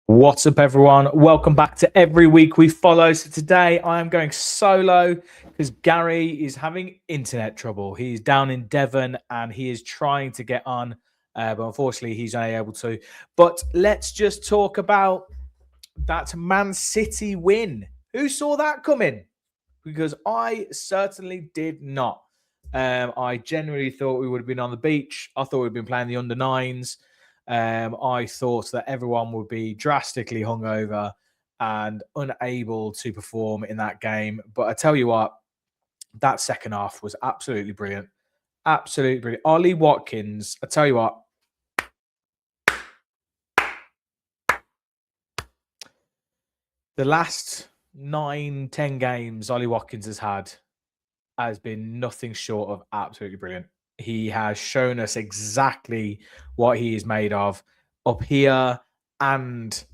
What's up, everyone? Welcome back to Every Week We Follow. So today I am going solo because Gary is having internet trouble. He's down in Devon and he is trying to get on, but unfortunately he's unable to. But let's just talk about that Man City win. Who saw that coming? Because I certainly did not. I genuinely thought we would have been on the beach. I thought we'd been playing the under nines. I thought that everyone would be drastically hungover and unable to perform in that game. But I tell you what, that second half was absolutely brilliant. Absolutely brilliant. Ollie Watkins, I tell you what, the last 9-10 games Ollie Watkins has been nothing short of absolutely brilliant. He has shown us exactly what he is made of up here and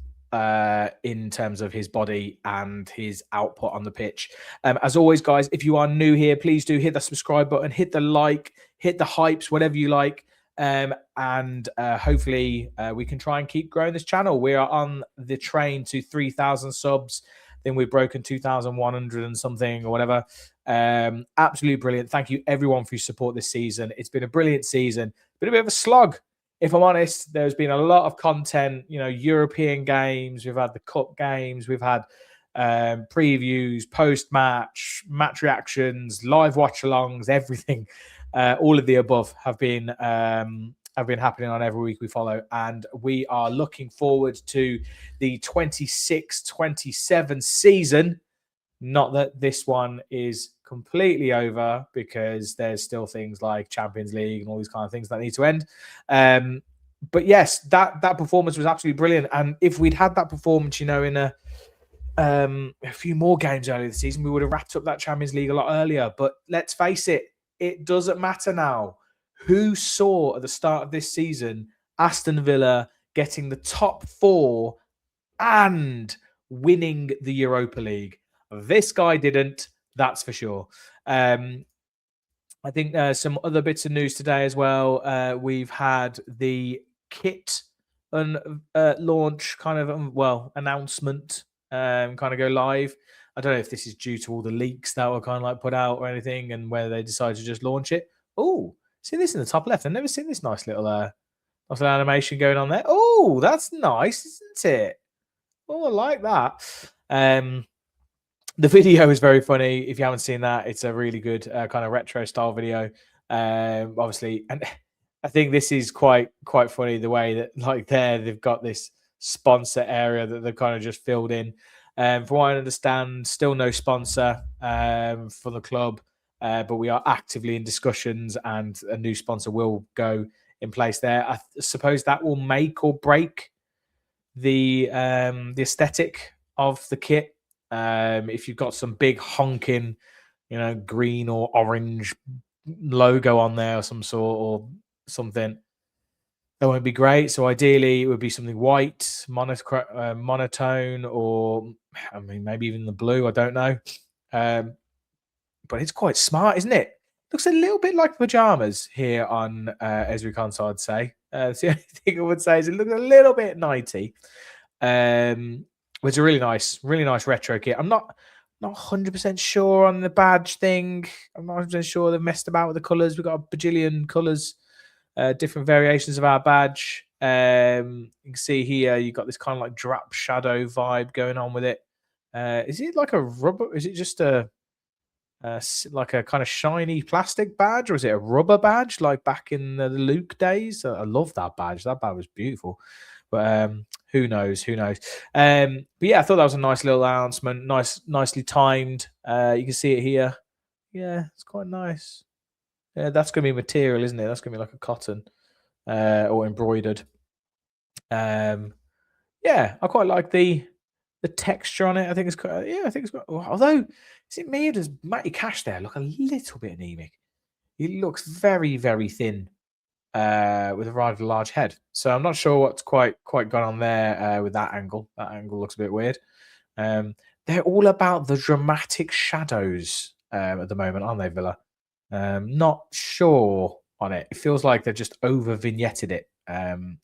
in terms of his body and his output on the pitch. As always, guys, if you are new here, please do hit the subscribe button, hit the like, hit the hypes, whatever you like. And hopefully we can try and keep growing this channel. We are on the train to 3,000 subs. Then we've broken 2,100 and something or whatever. Absolutely brilliant. Thank you everyone for your support this season. It's been a brilliant season. Been a bit of a slog, if I'm honest. There's been a lot of content, European games. We've had the cup games. We've had previews, post-match, match reactions, live watch-alongs, everything. All of the above have been happening on Every Week We Follow, and we are looking forward to the 26-27 season. Not that this one is completely over, because there's still things like Champions League and all these kind of things that need to end. But yes, that performance was absolutely brilliant. And if we'd had that performance, in a few more games earlier this season, we would have wrapped up that Champions League a lot earlier. But let's face it, it doesn't matter now. Who saw at the start of this season Aston Villa getting the top 4 and winning the Europa League? This guy didn't, that's for sure. I think some other bits of news today as well. We've had the kit launch kind of, announcement kind of go live. I don't know if this is due to all the leaks that were kind of like put out or anything, and whether they decided to just launch it. Oh, see this in the top left. I've never seen this nice little animation going on there. Oh, that's nice, isn't it? Oh, I like that. The video is very funny. If you haven't seen that, it's a really good kind of retro style video. Obviously, and I think this is quite funny, the way that they've got this sponsor area that they've kind of just filled in. From what I understand, still no sponsor for the club, but we are actively in discussions, and a new sponsor will go in place there. I suppose that will make or break the aesthetic of the kit. If you've got some big honking, green or orange logo on there or some sort or something, that won't be great. So ideally, it would be something white, monotone, or maybe even the blue. I don't know. But it's quite smart, isn't it? Looks a little bit like pajamas here on Ezri Khan's, I'd say. That's the only thing I would say, is it looks a little bit 90. It's a really nice retro kit. I'm not 100% sure on the badge thing. I'm not 100% sure they've messed about with the colours. We've got a bajillion colours, different variations of our badge. You can see here you've got this kind of like drop shadow vibe going on with it. Is it like a rubber? Is it just like a kind of shiny plastic badge, or is it a rubber badge like back in the Luke days? I love that badge. That badge was beautiful. But who knows? But yeah, I thought that was a nice little announcement. Nicely timed. You can see it here. Yeah, it's quite nice. Yeah, that's going to be material, isn't it? That's going to be like a cotton or embroidered. Yeah, I quite like the texture on it. I think it's quite, I think it's got, although, is it me or does Matty Cash there look a little bit anemic? He looks very, very thin with a rather large head. So I'm not sure what's quite gone on there with that angle. That angle looks a bit weird. They're all about the dramatic shadows at the moment, aren't they, Villa? Not sure on it. It feels like they've just over vignetted it.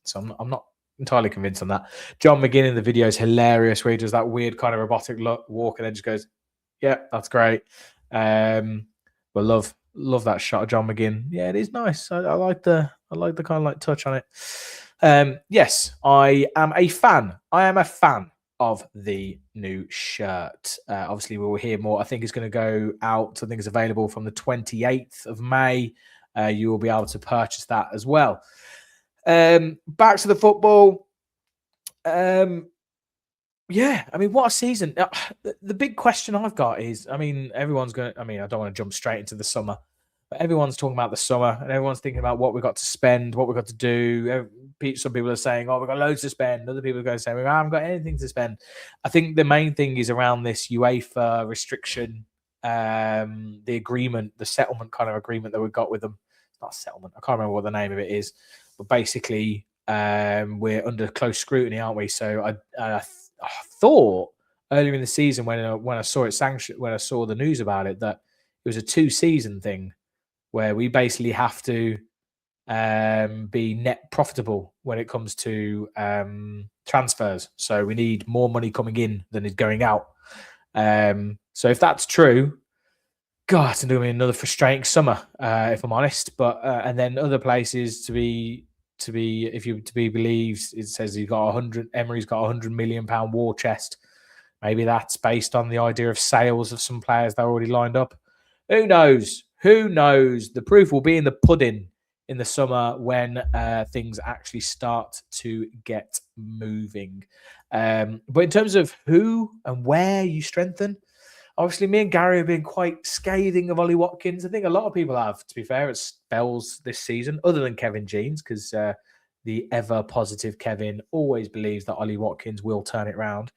So I'm not entirely convinced on that. John McGinn in the video is hilarious, where he does that weird kind of robotic walk and then just goes, "Yeah, that's great." But love that shot of John McGinn. Yeah, it is nice. I like the kind of like touch on it. Yes, I am a fan. I am a fan of the new shirt. Obviously, we will hear more. I think it's going to go out. I think it's available from the 28th of May. You will be able to purchase that as well. Back to the football. Yeah, I mean, what a season. The big question I've got is, I mean, everyone's going to, I mean, I don't want to jump straight into the summer, but everyone's talking about the summer and everyone's thinking about what we got to spend, what we got to do. Some people are saying, oh, we've got loads to spend. Other people are going to say, we haven't got anything to spend. I think the main thing is around this UEFA restriction, the agreement, the settlement kind of agreement that we've got with them. It's not a settlement. I can't remember what the name of it is, but basically, we're under close scrutiny, aren't we? So I thought earlier in the season when I saw it sanctioned, when I saw the news about it, that it was a 2-season thing where we basically have to be net profitable when it comes to transfers. So we need more money coming in than is going out. So if that's true, God, it's going to be another frustrating summer, if I'm honest. But and then other places to be believed, it says he's got 100. Emery's got £100 million war chest. Maybe that's based on the idea of sales of some players that are already lined up. Who knows? Who knows? The proof will be in the pudding in the summer when things actually start to get moving. But in terms of who and where you strengthen, obviously, me and Gary have been quite scathing of Ollie Watkins. I think a lot of people have, to be fair, at spells this season, other than Kevin Jeans, because the ever-positive Kevin always believes that Ollie Watkins will turn it round.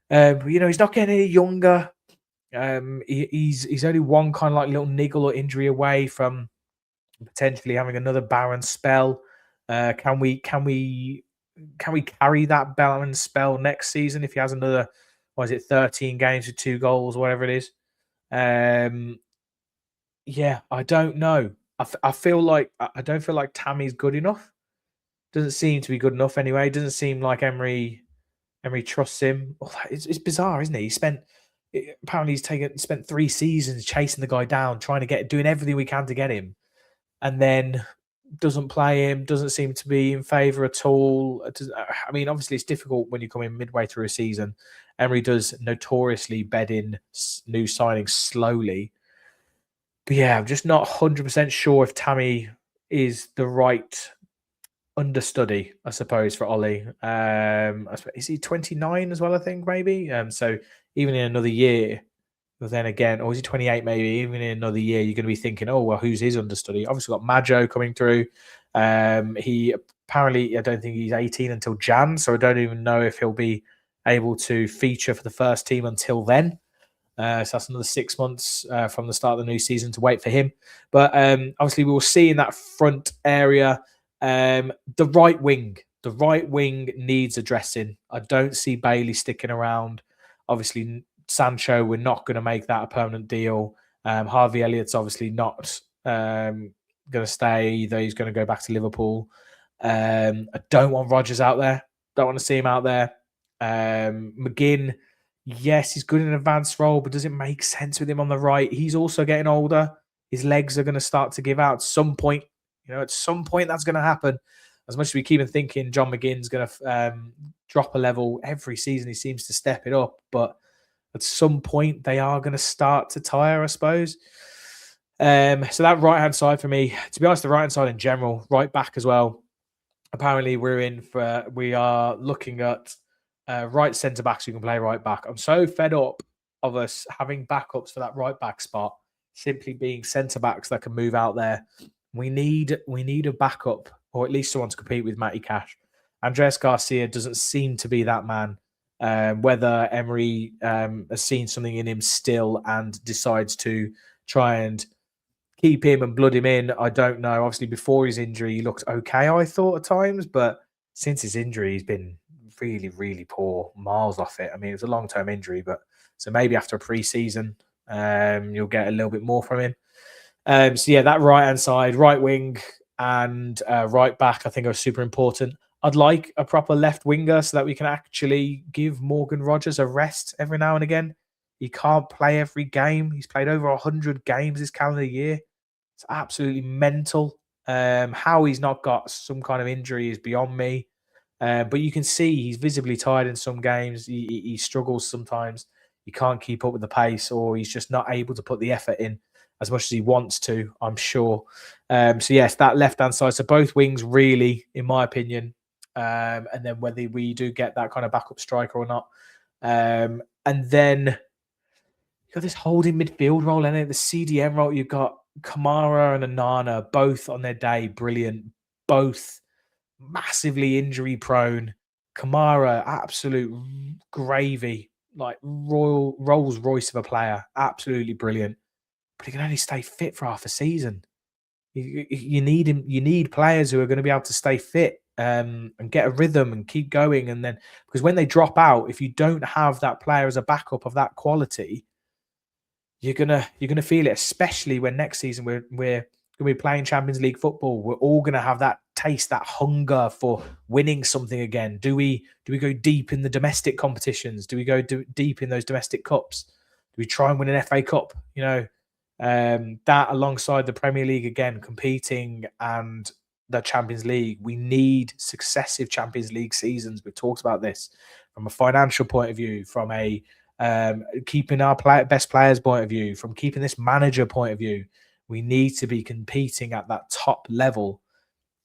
But, he's not getting any younger. He's only one kind of like little niggle or injury away from potentially having another barren spell. Can we carry that barren spell next season if he has another? 13 games with 2 goals, whatever it is. Yeah, I don't know. I feel like I don't feel like Tammy's good enough. Doesn't seem to be good enough anyway. Doesn't seem like Emery trusts him. It's bizarre, isn't it? Apparently he's spent 3 seasons chasing the guy down, trying to doing everything we can to get him, and then doesn't play him. Doesn't seem to be in favour at all. I mean, obviously it's difficult when you come in midway through a season. Emery does notoriously bed in new signings slowly. But yeah, I'm just not 100% sure if Tammy is the right understudy, I suppose, for Ollie. Is he 29 as well, I think, maybe? So even in another year, but then again, or is he 28 maybe? Even in another year, you're going to be thinking, oh, well, who's his understudy? Obviously got Majo coming through. He apparently, I don't think he's 18 until Jan, so I don't even know if he'll be able to feature for the first team until then. So that's another 6 months from the start of the new season to wait for him. But obviously, we will see in that front area the right wing. The right wing needs addressing. I don't see Bailey sticking around. Obviously, Sancho, we're not going to make that a permanent deal. Harvey Elliott's obviously not going to stay either. He's going to go back to Liverpool. I don't want Rodgers out there. Don't want to see him out there. McGinn, yes, he's good in an advanced role, but does it make sense with him on the right? He's also getting older. His legs are going to start to give out at some point. At some point that's going to happen. As much as we keep on thinking John McGinn's going to drop a level every season, he seems to step it up. But at some point, they are going to start to tire, I suppose. So that right-hand side for me, to be honest, the right-hand side in general, right back as well. Apparently, we are looking at right centre-backs who can play right back. I'm so fed up of us having backups for that right back spot, simply being centre-backs that can move out there. We need a backup, or at least someone to compete with Matty Cash. Andres Garcia doesn't seem to be that man. Whether Emery has seen something in him still and decides to try and keep him and blood him in, I don't know. Obviously, before his injury, he looked okay, I thought, at times. But since his injury, he's been really, really poor, miles off it. I mean, it was a long-term injury, but so maybe after a pre-season, you'll get a little bit more from him. So yeah, that right-hand side, right wing and right back, I think are super important. I'd like a proper left winger so that we can actually give Morgan Rogers a rest every now and again. He can't play every game. He's played over 100 games this calendar year. It's absolutely mental. How he's not got some kind of injury is beyond me. But you can see he's visibly tired in some games. He struggles sometimes. He can't keep up with the pace, or he's just not able to put the effort in as much as he wants to, I'm sure. So, yes, that left-hand side. So both wings really, in my opinion. And then whether we do get that kind of backup striker or not. And then you've got this holding midfield role, and the CDM role. You've got Kamara and Onana, both on their day, brilliant. Both massively injury prone. Kamara, absolute gravy, like Rolls Royce of a player, absolutely brilliant. But he can only stay fit for half a season. You need him. You need players who are going to be able to stay fit and get a rhythm and keep going. And then, because when they drop out, if you don't have that player as a backup of that quality, you're gonna feel it. Especially when next season we're going to be playing Champions League football. We're all going to have that taste, that hunger for winning something again. Do we go deep in the domestic competitions? Do we go deep in those domestic cups? Do we try and win an FA Cup? You know. That alongside the Premier League again, competing, and the Champions League. We need successive Champions League seasons. We've talked about this from a financial point of view, from a keeping our best players point of view, from keeping this manager point of view. We need to be competing at that top level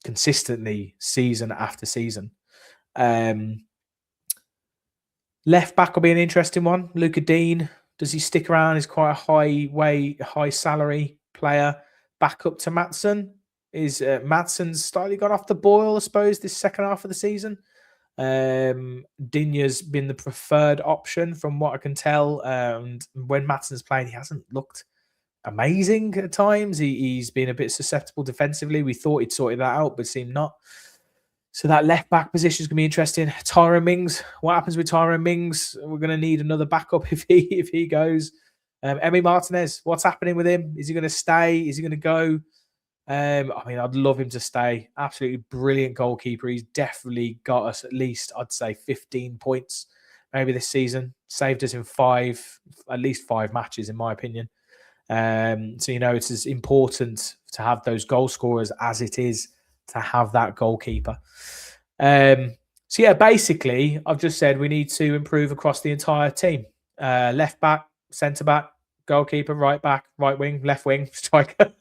consistently, season after season. Left back will be an interesting one. Luca Dean. Does he stick around? He's quite a high salary player. Back up to Maatsen. Is Maatsen's slightly gone off the boil, I suppose, this second half of the season? Digne's been the preferred option from what I can tell. And when Maatsen's playing, he hasn't looked amazing at times. He's been a bit susceptible defensively. We thought he'd sorted that out, but seemed not. So that left back position is going to be interesting. Tyrone Mings, what happens with Tyrone Mings? We're going to need another backup if he goes. Emi Martinez, what's happening with him? Is he going to stay? Is he going to go? I mean, I'd love him to stay. Absolutely brilliant goalkeeper. He's definitely got us at least, I'd say, 15 points maybe this season. Saved us in at least five matches, in my opinion. So, it's as important to have those goal scorers as it is to have that goalkeeper. So yeah, basically, I've just said we need to improve across the entire team. Left back, centre back, goalkeeper, right back, right wing, left wing, striker.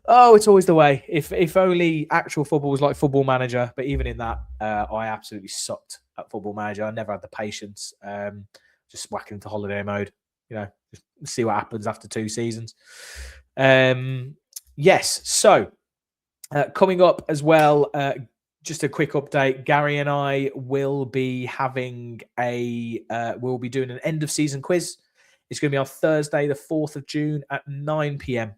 Oh, it's always the way. If only actual football was like Football Manager, but even in that, I absolutely sucked at Football Manager. I never had the patience. Just whack into holiday mode. Just see what happens after 2 seasons. Yes, so coming up as well, just a quick update. Gary and I will be having we'll be doing an end of season quiz. It's going to be on Thursday, the 4th of June at 9 p.m.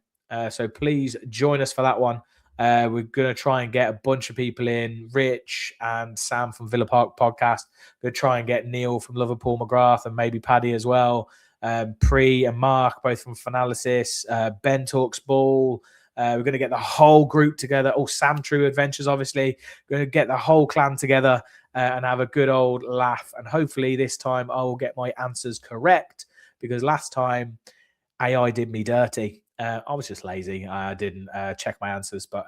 So please join us for that one. We're going to try and get a bunch of people in. Rich and Sam from Villa Park Podcast. We're going to try and get Neil from Liverpool McGrath and maybe Paddy as well. Pre and Mark, both from Finalysis. Ben Talks Ball. We're going to get the whole group together. Oh, Sam True Adventures, obviously. We're going to get the whole clan together and have a good old laugh. And hopefully this time I will get my answers correct, because last time AI did me dirty. I was just lazy. I didn't check my answers, but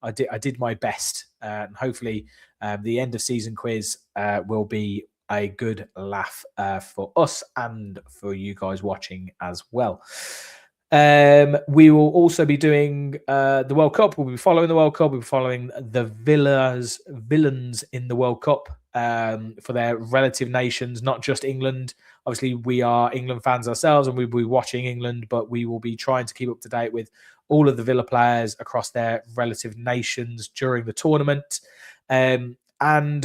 I did my best. And hopefully the end of season quiz will be a good laugh for us and for you guys watching as well. We will also be doing the World Cup. We'll be following the World Cup. We'll be following the villains in the World Cup for their relative nations, not just England. Obviously, we are England fans ourselves and we'll be watching England, but we will be trying to keep up to date with all of the Villa players across their relative nations during the tournament. And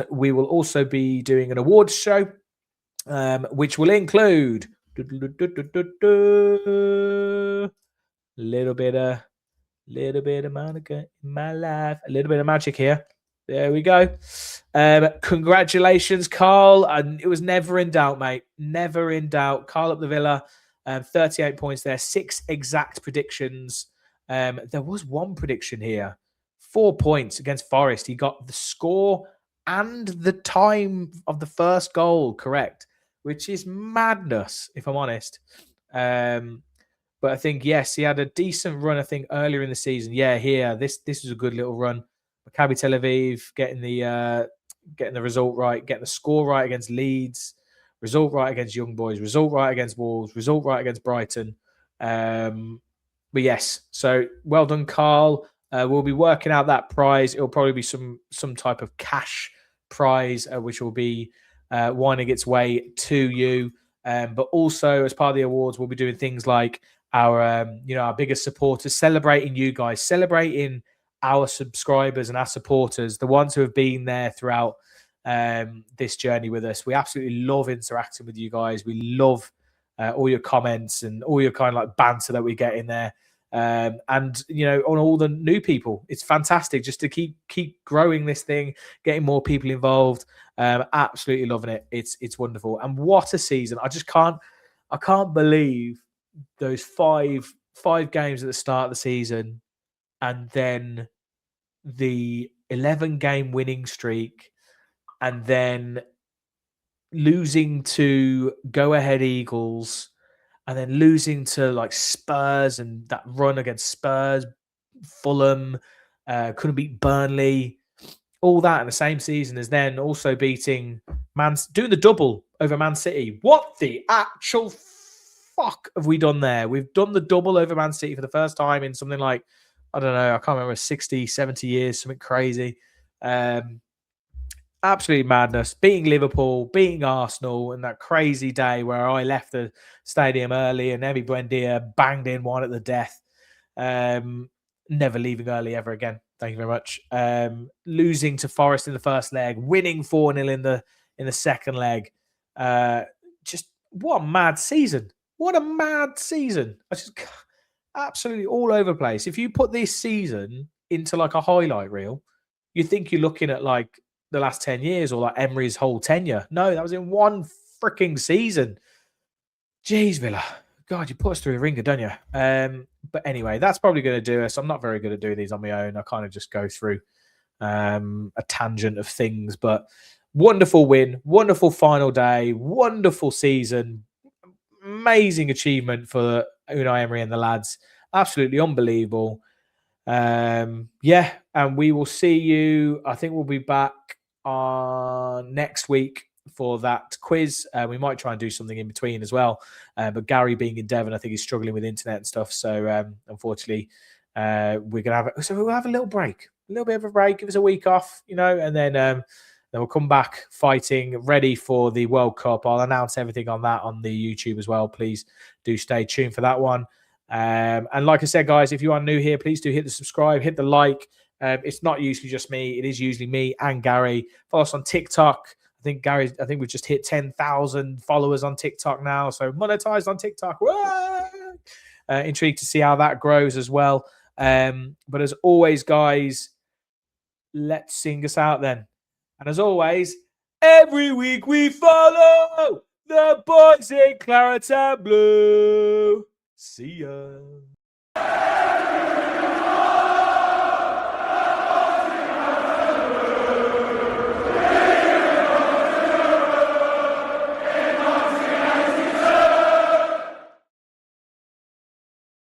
we will also be doing an awards show, which will include a little bit of Monica in my life, a little bit of magic here. There we go. Congratulations, Carl. And it was never in doubt, mate. Never in doubt. Carl up the Villa, 38 points there, 6 exact predictions. There was one prediction here 4 points against Forest. He got the score and the time of the first goal correct, which is madness, if I'm honest. But I think, yes, he had a decent run, I think, earlier in the season. Yeah, here, this was a good little run. Maccabi Tel Aviv getting the result right, getting the score right against Leeds, result right against Young Boys, result right against Wolves, result right against Brighton. But yes, so well done, Carl. We'll be working out that prize. It'll probably be some type of cash prize, which will be winding its way to you. But also, as part of the awards, we'll be doing things like our our biggest supporters, celebrating you guys, celebrating our subscribers and our supporters, the ones who have been there throughout this journey with us. We absolutely love interacting with you guys. We love all your comments and all your kind of like banter that we get in there. And on all the new people, it's fantastic just to keep growing this thing, getting more people involved. Absolutely loving it. It's wonderful. And what a season. I can't believe those five games at the start of the season, and then the 11-game winning streak, and then losing to Go Ahead Eagles, and then losing to like Spurs, and that run against Spurs, Fulham, couldn't beat Burnley, all that in the same season, as then also beating doing the double over Man City. What the actual fuck have we done there? We've done the double over Man City for the first time in something like, I don't know, I can't remember, 60, 70 years, something crazy. Absolutely madness. Beating Liverpool, beating Arsenal, and that crazy day where I left the stadium early and Emi Buendia banged in one at the death. Never leaving early ever again. Thank you very much. Losing to Forest in the first leg, winning 4-0 in the second leg. Just what a mad season. What a mad season. I just absolutely all over the place. If you put this season into like a highlight reel, you think you're looking at like the last 10 years or like Emery's whole tenure. No, that was in one freaking season. Jeez, Villa. God, you put us through the ringer, don't you? But anyway, that's probably going to do us. I'm not very good at doing these on my own. I kind of just go through a tangent of things. But wonderful win, wonderful final day, wonderful season, amazing achievement for Unai Emery and the lads. Absolutely unbelievable. And we will see you. I think we'll be back on next week for that quiz. We might try and do something in between as well. But Gary being in Devon, I think he's struggling with internet and stuff. So unfortunately, we're gonna we'll have a little break, a little bit of a break. Give us a week off, and then we'll come back fighting, ready for the World Cup. I'll announce everything on that on the YouTube as well. Please do stay tuned for that one. And like I said, guys, if you are new here, please do hit the subscribe, hit the like. It's not usually just me. It is usually me and Gary. Follow us on TikTok. I think we've just hit 10,000 followers on TikTok now. So monetized on TikTok. Intrigued to see how that grows as well. But as always, guys, let's sing us out then. And as always, every week we follow the boys in Claret and Blue. See ya.